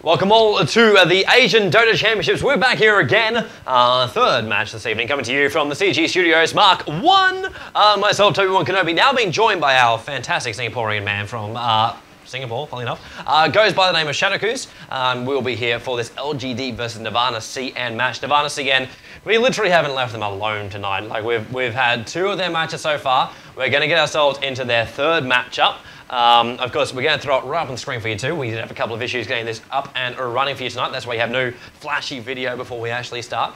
Welcome all to the Asian Dota Championships. We're back here again. Third match this evening, coming to you from the CG Studios Mark 1. Myself, Tobi Wan Kenobi, now being joined by our fantastic Singaporean man from Singapore, funnily enough. Goes by the name of DOTA. We'll be here for this LGD versus Nirvana CN match. Nirvana CN, we literally haven't left them alone tonight. Like we've had 2 of their matches so far. We're going to get ourselves into their third matchup. Of course, we're going to throw it right up on the screen for you too. We did have a couple of issues getting this up and running for you tonight. That's why you have no flashy video before we actually start.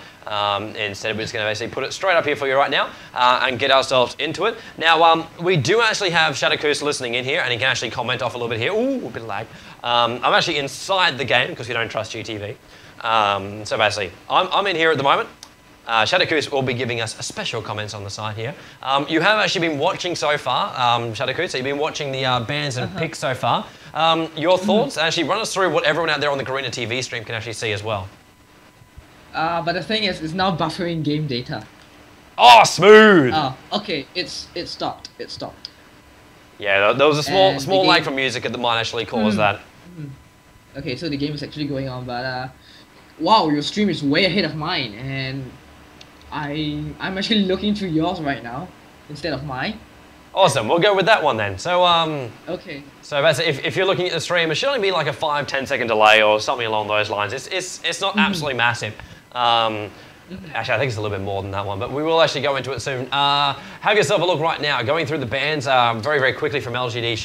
Instead, we're just going to basically put it straight up here for you right now and get ourselves into it. Now, we do actually have DOTA listening in here, and he can actually comment off a little bit here. Ooh, a bit of lag. I'm actually inside the game because we don't trust GTV. So basically, I'm in here at the moment. DOTA will be giving us special comments on the side here. You have actually been watching so far, DOTA, so you've been watching the bands and picks so far. Your thoughts? Actually, run us through what everyone out there on the Garena TV stream can actually see as well. But the thing is, it's now buffering game data. Oh, smooth! Oh, okay, it stopped. Yeah, there was a small lag from music that might actually cause that. Okay, so the game is actually going on, but wow, your stream is way ahead of mine, and I'm actually looking through yours right now instead of mine. Awesome, we'll go with that one then. So okay. So basically, if you're looking at the stream, it should only be like a 5-10 second delay or something along those lines. It's not absolutely massive. Actually, I think it's a little bit more than that one, but we will actually go into it soon. Have yourself a look right now. Going through the bands very quickly from LGD,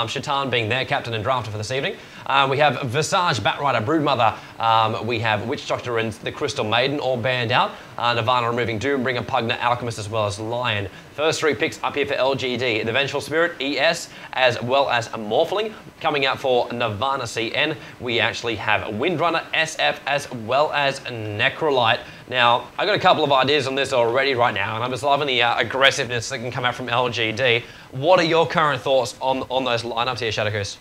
Shaitan being their captain and drafter for this evening. We have Visage, Batrider, Broodmother. We have Witch Doctor and the Crystal Maiden all banned out. Nirvana removing Doombringer, Pugner, Alchemist, as well as Lion. First 3 picks up here for LGD. The Vengeful Spirit, ES, as well as Morphling. Coming out for Nirvana CN, we actually have Windrunner, SF, as well as Necrolite. Now, I've got a couple of ideas on this already right now, and I'm just loving the aggressiveness that can come out from LGD. What are your current thoughts on those lineups here, DOTA?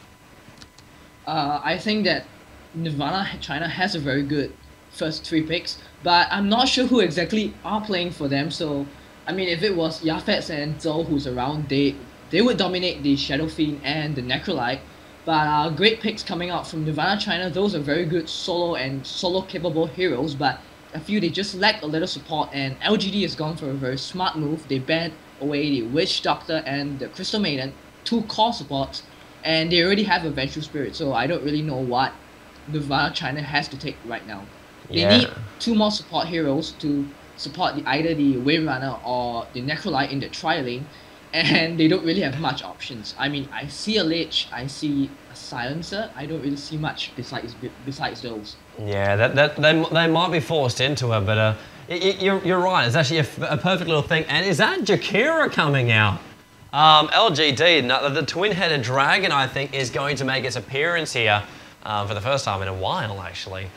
I think that Nirvana China has a very good first 3 picks, but I'm not sure who exactly are playing for them. So, I mean, if it was Yafets and Zhou who's around, they would dominate the Shadow Fiend and the Necrolite. But great picks coming out from Nirvana China. Those are very good solo and solo capable heroes, but I feel they just lack a little support, and LGD has gone for a very smart move. They banned away the Witch Doctor and the Crystal Maiden, 2 core supports, and they already have a Vengeful Spirit, so I don't really know what Nirvana China has to take right now. They need 2 more support heroes to support either the Windrunner or the Necrolite in the tri-lane, and they don't really have much options. I mean, I see a Lich, I see a Silencer, I don't really see much besides those. Yeah, they might be forced into it, but you're right. It's actually a perfect little thing. And is that Jakira coming out? LGD, the twin-headed dragon, I think, is going to make its appearance here for the first time in a while, actually,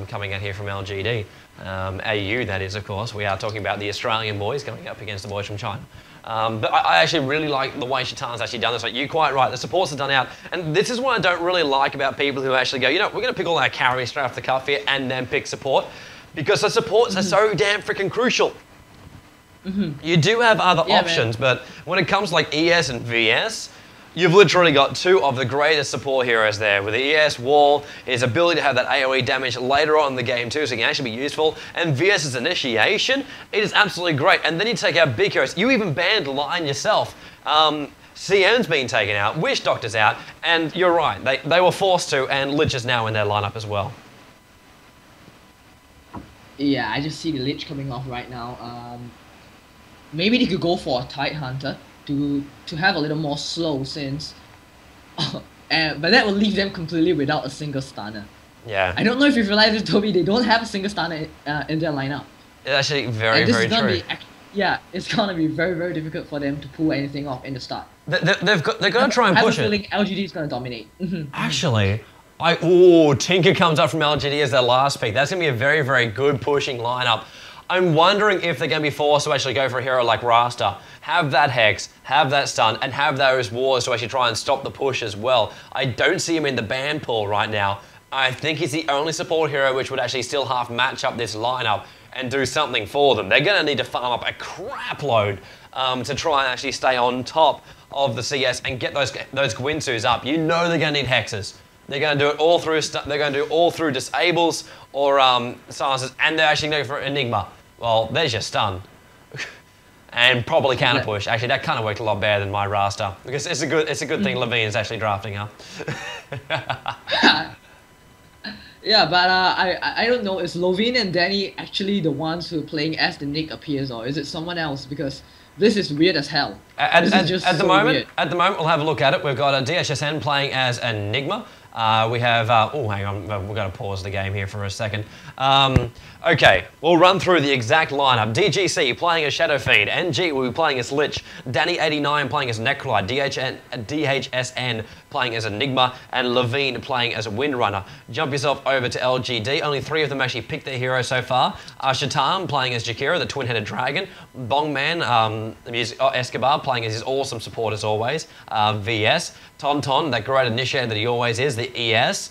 coming out here from LGD. AU, that is, of course. We are talking about the Australian boys going up against the boys from China. But I actually really like the way Shaitan's actually done this. Like, you're quite right, the supports are done out. And this is what I don't really like about people who actually go, you know, we're going to pick all our carries straight off the cuff here and then pick support. Because the supports are so damn freaking crucial. You do have other options, but when it comes to like ES and VS, you've literally got 2 of the greatest support heroes there. With the ES Wall, his ability to have that AoE damage later on in the game too, so it can actually be useful. And VS's Initiation, it is absolutely great. And then you take out big heroes. You even banned Lion yourself. CN's been taken out, Witch Doctor's out, and you're right, they were forced to, and Lich is now in their lineup as well. Yeah, I just see the Lich coming off right now. Maybe they could go for a Tidehunter to have a little more slow, since but that will leave them completely without a single stunner. Yeah. I don't know if you realize it, Tobi, they don't have a single stunner in their lineup. It's actually very true. Yeah, it's gonna be very difficult for them to pull anything off in the start. They're gonna try and push it. I have a feeling LGD is gonna dominate. Actually, Tinker comes up from LGD as their last pick. That's gonna be a very good pushing lineup. I'm wondering if they're going to be forced to actually go for a hero like Rasta, have that Hex, have that stun, and have those wars to actually try and stop the push as well. I don't see him in the ban pool right now. I think he's the only support hero which would actually still half match up this lineup and do something for them. They're going to need to farm up a crap load to try and actually stay on top of the CS and get those Gwinsus up. You know they're going to need Hexes. They're going to do it all through. They're going to do it all through disables or silences, and they're actually going for Enigma. Well, there's your stun, and probably counter push. Actually, that kind of worked a lot better than my raster because it's a good thing Levine's actually drafting her. Yeah, but I don't know. Is Lovine and Danny actually the ones who are playing as the Nick appears, or is it someone else? Because this is weird as hell. At the moment, we'll have a look at it. We've got a DHSN playing as Enigma. We have, oh, hang on, we've got to pause the game here for a second. Okay, we'll run through the exact lineup. DGC playing as Shadow Fiend, NG will be playing as Lich, Danny89 playing as Necrolite, DHSN playing as Enigma, and Levine playing as Windrunner. Jump yourself over to LGD. Only 3 of them actually picked their hero so far. Shatan playing as Jakira, the twin-headed dragon. Bongman, Escobar playing as his awesome support as always. VS. Tonton, that great initiator that he always is, the ES.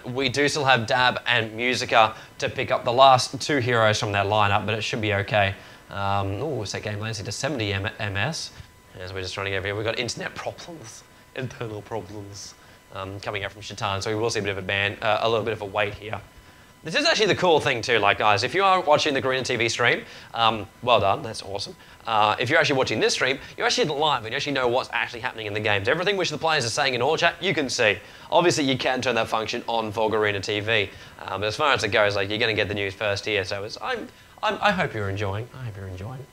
We do still have Dab and Musica to pick up the last 2 heroes from that lineup, but it should be okay. Oh, set game latency to 70 ms. As we're just trying to get over here, we've got internet problems, internal problems coming out from Shatan, so we will see a bit of a little bit of a wait here. This is actually the cool thing too, like guys, if you are watching the Green TV stream, well done, that's awesome. If you're actually watching this stream, you're actually live and you actually know what's actually happening in the games. Everything which the players are saying in all chat, you can see. Obviously, you can turn that function on for Arena TV, but as far as it goes, like you're going to get the news first here. So I hope you're enjoying. I hope you're enjoying.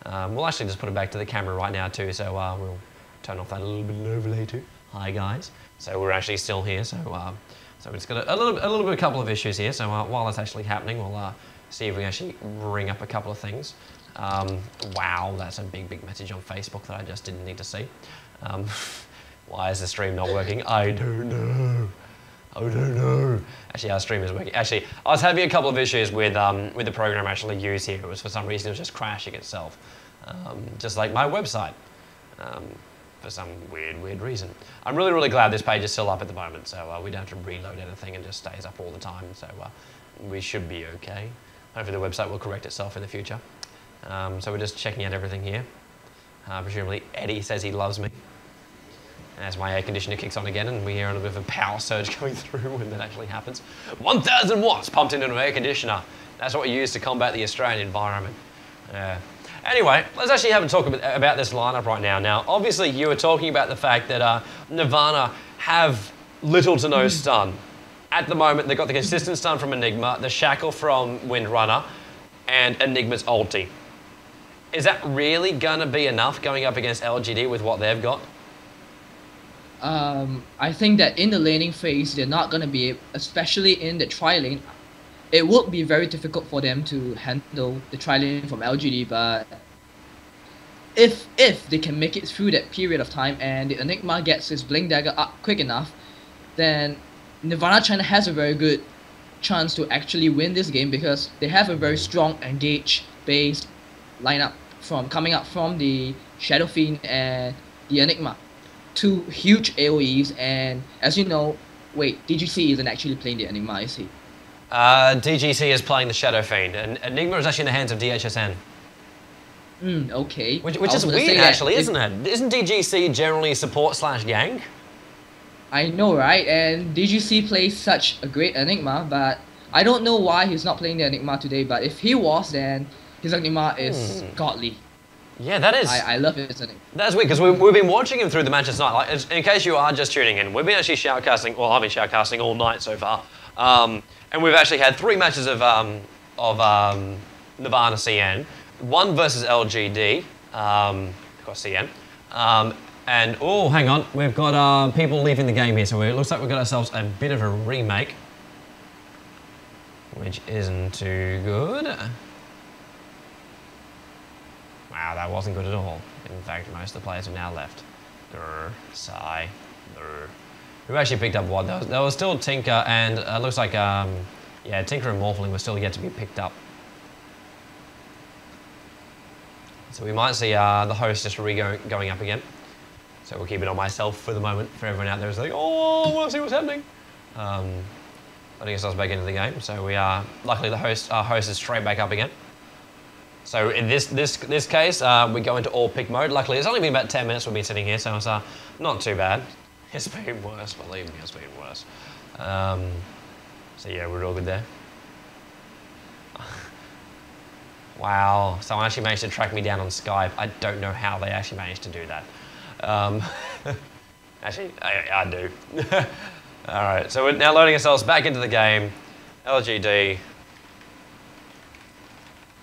We'll actually just put it back to the camera right now too, so we'll turn off that a little bit of overlay too. Hi guys. So we're actually still here. So we've just got a couple of issues here. So while that's actually happening, we'll see if we can actually bring up a couple of things. Wow, that's a big message on Facebook that I just didn't need to see. Why is the stream not working? I don't know. I don't know. Actually, our stream is working. Actually, I was having a couple of issues with the program I actually use here. It was for some reason it was just crashing itself, just like my website. For some weird reason. I'm really glad this page is still up at the moment, so we don't have to reload anything and just stays up all the time, so we should be okay. Hopefully the website will correct itself in the future. So we're just checking out everything here. Presumably Eddie says he loves me. As my air conditioner kicks on again and we hear a little bit of a power surge coming through when that actually happens. 1,000 watts pumped into an air conditioner. That's what we use to combat the Australian environment. Anyway, let's actually have a talk about this lineup right now. Now, obviously, you were talking about the fact that Nirvana have little to no stun. At the moment, they've got the consistent stun from Enigma, the shackle from Windrunner, and Enigma's ulti. Is that really going to be enough going up against LGD with what they've got? I think that in the laning phase, they're not going to be, especially in the tri-lane, it would be very difficult for them to handle the tri-lane from LGD, but if they can make it through that period of time and the Enigma gets his Blink Dagger up quick enough, then Nirvana China has a very good chance to actually win this game because they have a very strong engage-based lineup coming up from the Shadow Fiend and the Enigma. 2 huge AoEs, and as you know, wait, DGC isn't actually playing the Enigma, is he? DGC is playing the Shadow Fiend, and Enigma is actually in the hands of DHSN. Okay. Which is weird, actually, isn't it? Isn't DGC generally support / gank? I know, right? And DGC plays such a great Enigma, but I don't know why he's not playing the Enigma today, but if he was, then his Enigma is godly. Yeah, that is. I love his Enigma. That's weird, because we've been watching him through the matches tonight. Like, in case you are just tuning in, we've been actually shoutcasting, well, I've been shoutcasting all night so far. And we've actually had 3 matches of Nirvana CN, 1 versus LGD, of course CN, and oh, hang on, we've got people leaving the game here, so it looks like we've got ourselves a bit of a remake, which isn't too good. Wow, that wasn't good at all. In fact, most of the players have now left. Grr, sigh, grr. Who actually picked up what? There was still Tinker and it looks like, yeah, Tinker and Morphling were still yet to be picked up. So we might see the host just going up again. So we'll keep it on myself for the moment. For everyone out there who's like, oh, I want to see what's happening. Letting ourselves back into the game. So we are, luckily our host is straight back up again. So in this case, we go into all pick mode. Luckily, it's only been about 10 minutes we've been sitting here, so it's not too bad. It's been worse, believe me, it's been worse. So yeah, we're all good there. Wow, someone actually managed to track me down on Skype. I don't know how they actually managed to do that. Actually, I do. Alright, so we're now loading ourselves back into the game. LGD.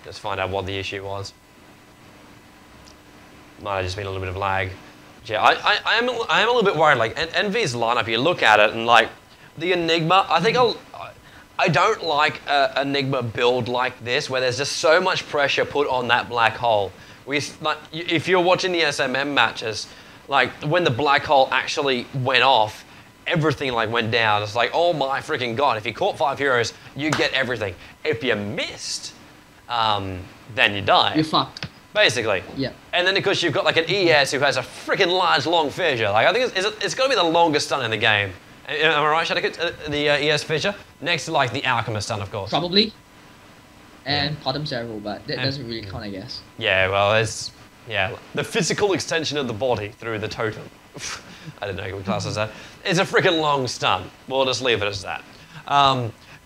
Just find out what the issue was. Might have just been a little bit of lag. Yeah, I am a little bit worried. Like, Envy's lineup, you look at it and like, the Enigma, I don't like an Enigma build like this, where there's just so much pressure put on that black hole. If you're watching the SMM matches, like when the black hole actually went off, everything like went down. It's like, oh my freaking god! If you caught 5 heroes, you get everything. If you missed, then you die. You're fucked. Basically. Yeah. And then because you've got like an ES who has a freaking large long fissure. Like I think it's got to be the longest stun in the game. Am I right, Shadowcut? The ES fissure? Next to like the Alchemist stun, of course. Probably. And Bottom Zero, but that doesn't really count, I guess. Yeah, well, it's the physical extension of the body through the totem. I don't know what class is that. It's a freaking long stun. We'll just leave it as that.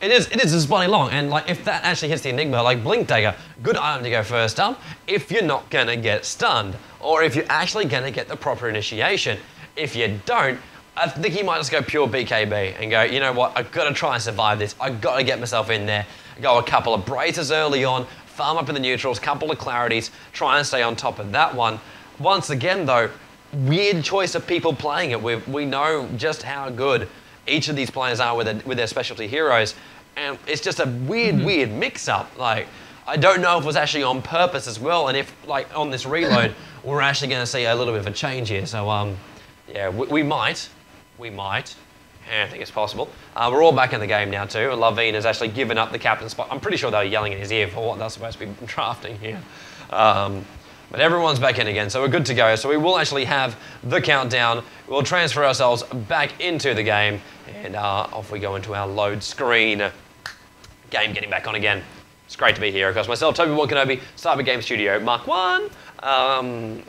It is just bloody long, and like if that actually hits the Enigma, like Blink Dagger, good item to go first up if you're not gonna get stunned, or if you're actually gonna get the proper initiation. If you don't, I think you might just go pure BKB and go, you know what, I've got to try and survive this. I've got to get myself in there. Go a couple of braces early on, farm up in the neutrals, couple of clarities, try and stay on top of that one. Once again though, weird choice of people playing it. We know just how good each of these players are with their specialty heroes, and it's just a weird mix-up. Like, I don't know if it was actually on purpose as well, and if like on this reload, we're actually going to see a little bit of a change here. So yeah, we might. I think it's possible. We're all back in the game now too. Lavine has actually given up the captain spot. I'm pretty sure they were yelling in his ear for what they're supposed to be drafting here. But everyone's back in again, so we're good to go. So we will actually have the countdown. We'll transfer ourselves back into the game, and off we go into our load screen. Game getting back on again. It's great to be here. Of course, myself, Tobi Wan Kenobi, Cyber Game Studio Mark 1.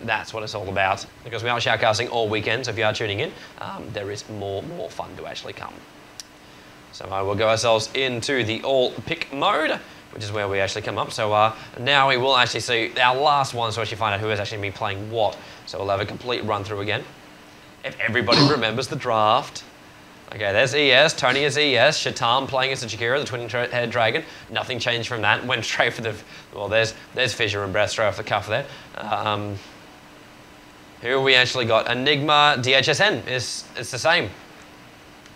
That's what it's all about. Because we are shoutcasting all weekend, so if you are tuning in, there is more fun to actually come. So we'll go ourselves into the all-pick mode, which is where we actually come up. So now we will actually see our last one, so actually find out who has actually been playing what. So we'll have a complete run through again. If everybody remembers the draft. Okay, there's ES, Tony is ES, Shatan playing as the Jakira, the twin-head dragon. Nothing changed from that. Went straight for the, well, there's Fissure and Breath straight off the cuff there. Who we actually got? Enigma, DHSN, it's the same.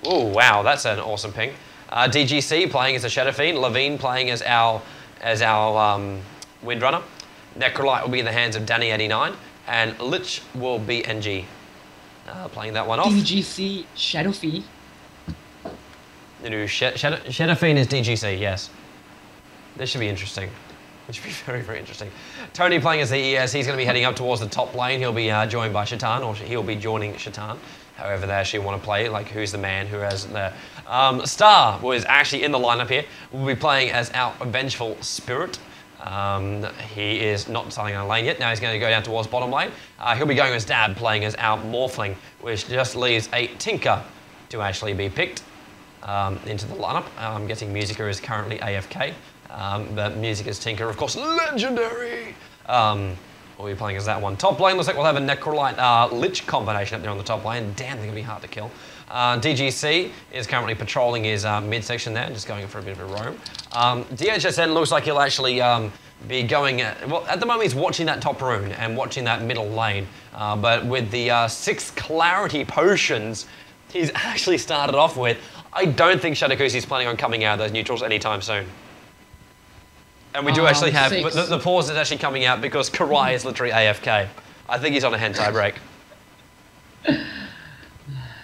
Oh, wow, that's an awesome ping. DGC playing as a Shadow Fiend, Lavine playing as our Windrunner. Necrolite will be in the hands of Danny89, and Lich will be NG. Playing that one off. DGC Shadow Fiend. Shadow Fiend is DGC, yes. This should be interesting. It should be very, very interesting. Tony playing as the ES, he's going to be heading up towards the top lane. He'll be joined by Shatan, or he'll be joining Shatan. However they actually want to play, like who's the man who has the... Star was actually in the lineup here. We'll be playing as our Vengeful Spirit. He is not starting on a lane yet. Now he's going to go down towards bottom lane. He'll be going as Dad, playing as our Morphling, which just leaves a Tinker to actually be picked into the lineup. I'm guessing Musica is currently AFK, but Musica's Tinker, of course, legendary. We'll be playing as that one. Top lane looks like we'll have a Necrolite Lich combination up there on the top lane. Damn, they're going to be hard to kill. DGC is currently patrolling his midsection there, just going for a bit of a roam. DHSN looks like he'll actually be going, well, at the moment he's watching that top rune and watching that middle lane. But with the 6 clarity potions he's actually started off with, I don't think Shadowcusi's planning on coming out of those neutrals anytime soon. And we do actually have, the pause is actually coming out because Karai is literally AFK. I think he's on a hentai break.